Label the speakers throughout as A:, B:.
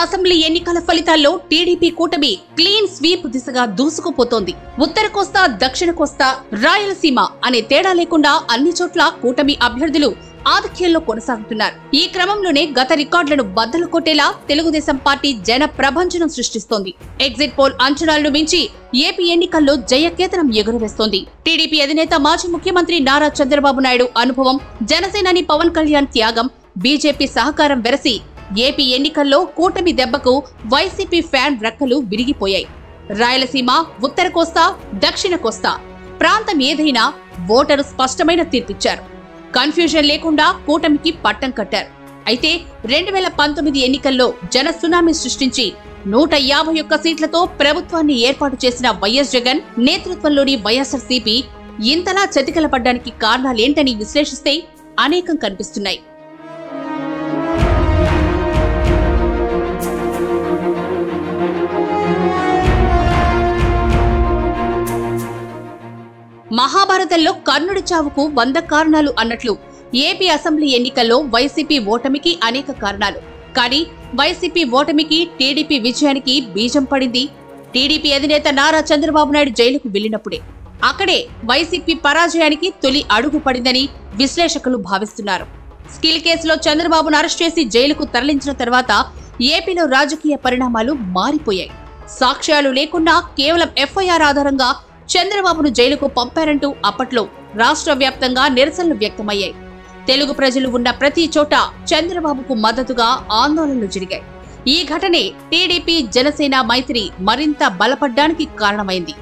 A: Assembly ఎన్నికల ఫలితాల్లో TDP కూటమి క్లీన్ స్వీప్ దిశగా దూసుకుపోతోంది. ఉత్తర కోస్తా, దక్షిణ కోస్తా, రాయలసీమ అనే తేడా లేకుండా అన్ని చోట్ల కూటమి అభ్యర్థులు ఆధిక్యంలో కొనసాగుతున్నారు. ఈ క్రమంలోనే గత రికార్డులను బద్దలు కొట్టేలా తెలుగుదేశం పార్టీ జన ప్రభంజనం సృష్టిస్తోంది. ఎగ్జిట్ పోల్ అంచనాలను మించి ఏపీ ఎన్నికల్లో జయకేతనం ఎగురవేస్తోంది. టీడీపీ అధినేత మాజీ ముఖ్యమంత్రి నారా చంద్రబాబు నాయుడు అనుభవం, జనసేనాని పవన్ కళ్యాణ్ త్యాగం, బీజేపీ సహకారం వెరసి ఏపీ ఎన్నికల్లో కూటమి దెబ్బకు వైసీపీ ఫ్యాన్ రెక్కలు విరిగిపోయాయి. రాయలసీమ, ఉత్తర కోస్తా, దక్షిణ కోస్తా ప్రాంతం ఏదైనా ఓటరు స్పష్టమైన తీర్పిచ్చారు. కన్ఫ్యూజన్ లేకుండా కూటమికి పట్టం కట్టారు. అయితే 2019 ఎన్నికల్లో జన సునామీ సృష్టించి 151 సీట్లతో ప్రభుత్వాన్ని ఏర్పాటు చేసిన వైఎస్ జగన్ నేతృత్వంలోని వైఎస్ఆర్సీపీ ఇంతలా చతికిలపడ్డానికి కారణాలేంటని విశ్లేషిస్తే అనేకం కనిపిస్తున్నాయి. మహాభారతంలో కర్ణుడి చావుకు 100 కారణాలు అన్నట్లు ఏపీ అసెంబ్లీ ఎన్నికల్లో వైసీపీ ఓటమికి అనేక కారణాలు. కానీ వైసీపీ ఓటమికి టీడీపీ విజయానికి బీజం పడింది టీడీపీ అధినేత నారా చంద్రబాబు నాయుడు జైలుకు వెళ్లినప్పుడే. అక్కడే వైసీపీ పరాజయానికి తొలి అడుగు పడిందని విశ్లేషకులు భావిస్తున్నారు. స్కిల్ కేసులో చంద్రబాబును అరెస్ట్ చేసి జైలుకు తరలించిన తర్వాత ఏపీలో రాజకీయ పరిణామాలు మారిపోయాయి. సాక్ష్యాలు లేకుండా కేవలం ఎఫ్ఐఆర్ ఆధారంగా చంద్రబాబును జైలుకు పంపారంటూ అప్పట్లో రాష్ట్ర వ్యాప్తంగా నిరసనలు వ్యక్తమయ్యాయి. తెలుగు ప్రజలు ఉన్న ప్రతి చోట చంద్రబాబుకు మద్దతుగా ఆందోళనలు జరిగాయి. ఈ ఘటనే టీడీపీ జనసేన మైత్రి మరింత బలపడ్డానికి కారణమైంది.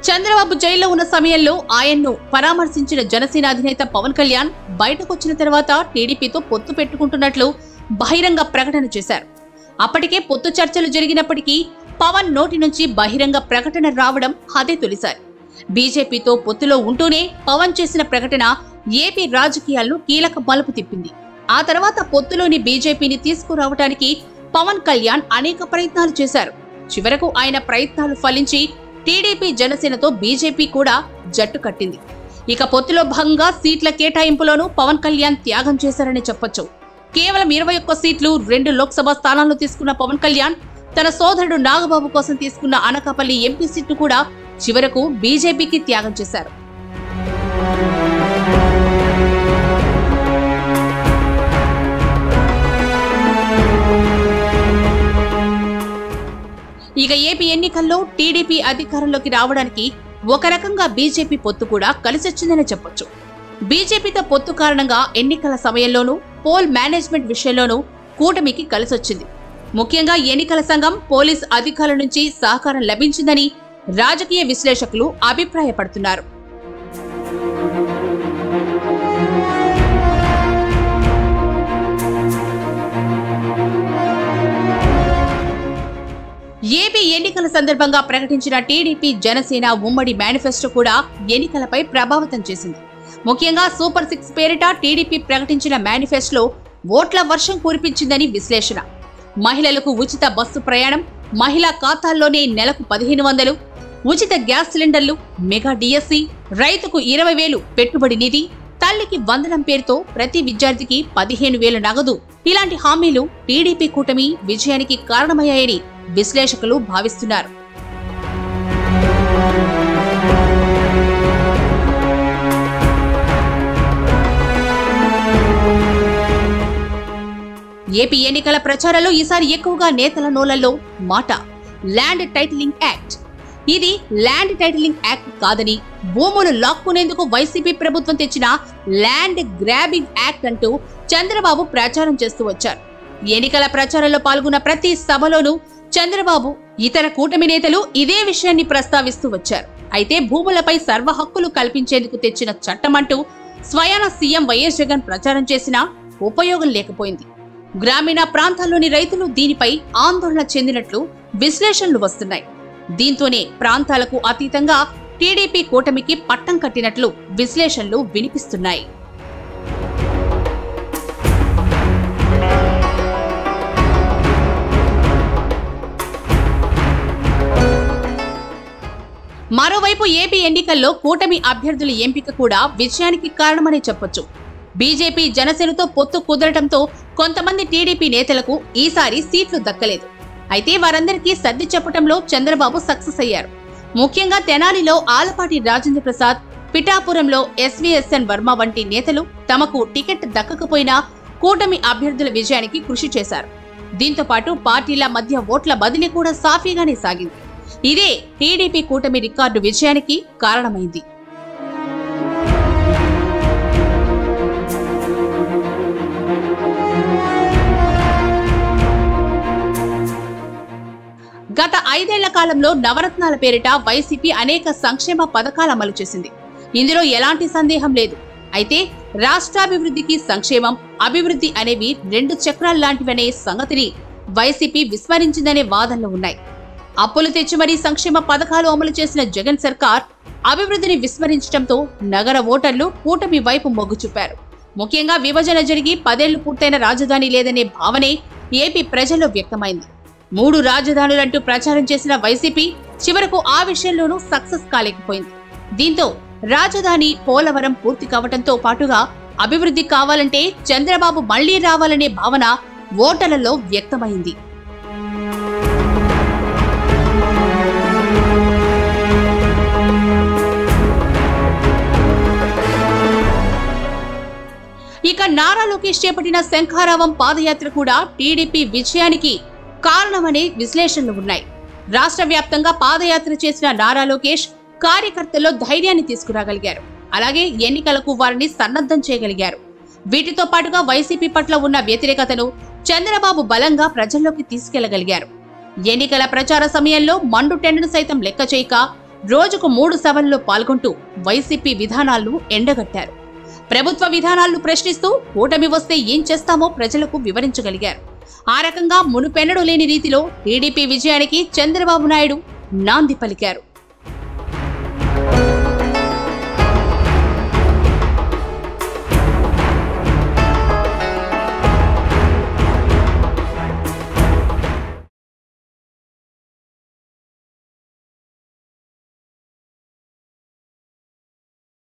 A: చంద్రబాబు జైల్లో ఉన్న సమయంలో ఆయన్ను పరామర్శించిన జనసేన అధినేత పవన్ కళ్యాణ్ బయటకొచ్చిన తర్వాత టీడీపీతో పొత్తు పెట్టుకుంటున్నట్లు బహిరంగ ప్రకటన చేశారు. అప్పటికే పొత్తు చర్చలు జరిగినప్పటికీ పవన్ నోటి నుంచి బహిరంగ ప్రకటన రావడం అదే తొలిసారి. బీజేపీతో పొత్తులో ఉంటూనే పవన్ చేసిన ప్రకటన ఏపీ రాజకీయాల్లో కీలక మలుపు తిప్పింది. ఆ తర్వాత పొత్తులోని బీజేపీని తీసుకురావడానికి పవన్ కళ్యాణ్ అనేక ప్రయత్నాలు చేశారు. చివరకు ఆయన ప్రయత్నాలు ఫలించి టీడీపీ జనసేనతో బీజేపీ కూడా జట్టు కట్టింది. ఇక పొత్తులో భాగంగా సీట్ల కేటాయింపులోనూ పవన్ కళ్యాణ్ త్యాగం చేశారని చెప్పొచ్చు. కేవలం 21 సీట్లు, 2 లోక్సభ స్థానాలను తీసుకున్న పవన్ కళ్యాణ్ తన సోదరుడు నాగబాబు కోసం తీసుకున్న అనకాపల్లి ఎంపీ సీట్ను కూడా చివరకు బీజేపీకి త్యాగం చేశారు. ఇక ఏపీ ఎన్నికల్లో టీడీపీ అధికారంలోకి రావడానికి ఒక రకంగా బీజేపీ పొత్తు కూడా కలిసొచ్చిందని చెప్పొచ్చు. బీజేపీతో పొత్తు కారణంగా ఎన్నికల సమయంలోనూ, పోల్ మేనేజ్మెంట్ విషయంలోనూ కూటమికి కలిసొచ్చింది. ముఖ్యంగా ఎన్నికల సంఘం, పోలీస్ అధికారుల నుంచి సహకారం లభించిందని రాజకీయ విశ్లేషకులు అభిప్రాయపడుతున్నారు. ఏపీ ఎన్నికల సందర్భంగా ప్రకటించిన టీడీపీ జనసేన ఉమ్మడి మేనిఫెస్టో కూడా ఎన్నికలపై ప్రభావితం చేసింది. ముఖ్యంగా సూపర్ 6 పేరిట టీడీపీ ప్రకటించిన మేనిఫెస్టోలో ఓట్ల వర్షం కురిపించిందని విశ్లేషణ. మహిళలకు ఉచిత బస్సు ప్రయాణం, మహిళా ఖాతాల్లోనే నెలకు 1500, ఉచిత గ్యాస్ సిలిండర్లు, మెగా డిఎస్సి, రైతుకు 20,000 పెట్టుబడి నిధి, తల్లికి వందనం పేరుతో ప్రతి విద్యార్థికి 15,000 నగదు ఇలాంటి హామీలు టీడీపీ కూటమి విజయానికి కారణమయ్యాయని విశ్లేషకులు భావిస్తున్నారు. ఏపీ ఎన్నికల ప్రచారంలో ఈసారి ఎక్కువగా నేతల నోళ్లలో మాట ల్యాండ్ టైటిలింగ్ యాక్ట్. ఇది ల్యాండ్ టైటిలింగ్ యాక్ట్ కాదని, భూములు లాక్కునేందుకు వైసీపీ ప్రభుత్వం తెచ్చిన ల్యాండ్ గ్రాబింగ్ యాక్ట్ అంటూ చంద్రబాబు ప్రచారం చేస్తూ వచ్చారు. ఎన్నికల ప్రచారంలో పాల్గొన్న ప్రతి సభలోనూ చంద్రబాబు, ఇతర కూటమి నేతలు ఇదే విషయాన్ని ప్రస్తావిస్తూ వచ్చారు. అయితే భూములపై సర్వ హక్కులు కల్పించేందుకు తెచ్చిన చట్టమంటూ స్వయాన సీఎం వైఎస్ జగన్ ప్రచారం చేసినా ఉపయోగం లేకపోయింది. గ్రామీణ ప్రాంతాల్లోని రైతులు దీనిపై ఆందోళన చెందినట్లు విశ్లేషణలు వస్తున్నాయి. దీంతోనే ప్రాంతాలకు అతీతంగా టీడీపీ కూటమికి పట్టం కట్టినట్లు విశ్లేషణలు వినిపిస్తున్నాయి. మరోవైపు ఏపీ ఎన్నికల్లో కూటమి అభ్యర్థుల ఎంపిక కూడా విజయానికి కారణమని చెప్పొచ్చు. బీజేపీ జనసేనతో పొత్తు కుదరటంతో కొంతమంది టీడీపీ నేతలకు ఈసారి సీట్లు దక్కలేదు. అయితే వారందరికీ సర్ది చెప్పడంలో చంద్రబాబు సక్సెస్ అయ్యారు. ముఖ్యంగా తెనాలిలో ఆలపాటి రాజేంద్ర ప్రసాద్, పిఠాపురంలో ఎస్వీఎస్ఎన్ వర్మ వంటి నేతలు తమకు టికెట్ దక్కకపోయినా కూటమి అభ్యర్థుల విజయానికి కృషి చేశారు. దీంతో పాటు పార్టీల మధ్య ఓట్ల బదిలీ కూడా సాఫీగానే సాగింది. ఇదే టీడీపీ కూటమి రికార్డు విజయానికి కారణమైంది. గత 5 ఏళ్ల కాలంలో నవరత్నాల పేరిట వైసీపీ అనేక సంక్షేమ పథకాలు అమలు చేసింది. ఇందులో ఎలాంటి సందేహం లేదు. అయితే రాష్ట్రాభివృద్ధికి సంక్షేమం, అభివృద్ధి అనేవి 2 చక్రాలు లాంటివనే సంగతిని వైసీపీ విస్మరించిందనే వాదనలు ఉన్నాయి. అప్పులు తెచ్చి మరీ సంక్షేమ పథకాలు అమలు చేసిన జగన్ సర్కార్ అభివృద్ధిని విస్మరించడంతో నగర ఓటర్లు కూటమి వైపు మొగ్గు చూపారు. ముఖ్యంగా విభజన జరిగి 10 ఏళ్లు పూర్తయిన రాజధాని లేదనే భావనే ఏపీ ప్రజల్లో వ్యక్తమైంది. 3 రాజధానులంటూ ప్రచారం చేసిన వైసీపీ చివరకు ఆ విషయంలోనూ సక్సెస్ కాలేకపోయింది. దీంతో రాజధాని పోలవరం పూర్తి కావడంతో పాటుగా అభివృద్ధి కావాలంటే చంద్రబాబు మళ్లీ రావాలనే భావన ఓటర్లలో వ్యక్తమైంది. ఇక నారా లోకేష్ చేపట్టిన శంఖారావం పాదయాత్ర కూడా టీడీపీ విజయానికి కారణమనే విశ్లేషణలు ఉన్నాయి. రాష్ట్ర వ్యాప్తంగా పాదయాత్ర చేసిన నారా లోకేష్ కార్యకర్తల్లో ధైర్యాన్ని తీసుకురాగలిగారు. అలాగే ఎన్నికలకు వారిని సన్నద్ధం చేయగలిగారు. వీటితో పాటుగా వైసీపీ పట్ల ఉన్న వ్యతిరేకతను చంద్రబాబు బలంగా ప్రజల్లోకి తీసుకెళ్లగలిగారు. ఎన్నికల ప్రచార సమయంలో మండు టెండను సైతం లెక్క చేయక రోజుకు 3 సభల్లో పాల్గొంటూ వైసీపీ విధానాలను ఎండగట్టారు. ప్రభుత్వ విధానాలను ప్రశ్నిస్తూ కూటమి వస్తే ఏం చేస్తామో ప్రజలకు వివరించగలిగారు. ఆ రకంగా మునుపెన్నడూ లేని రీతిలో టీడీపీ విజయానికి చంద్రబాబు నాయుడు నాంది పలికారు.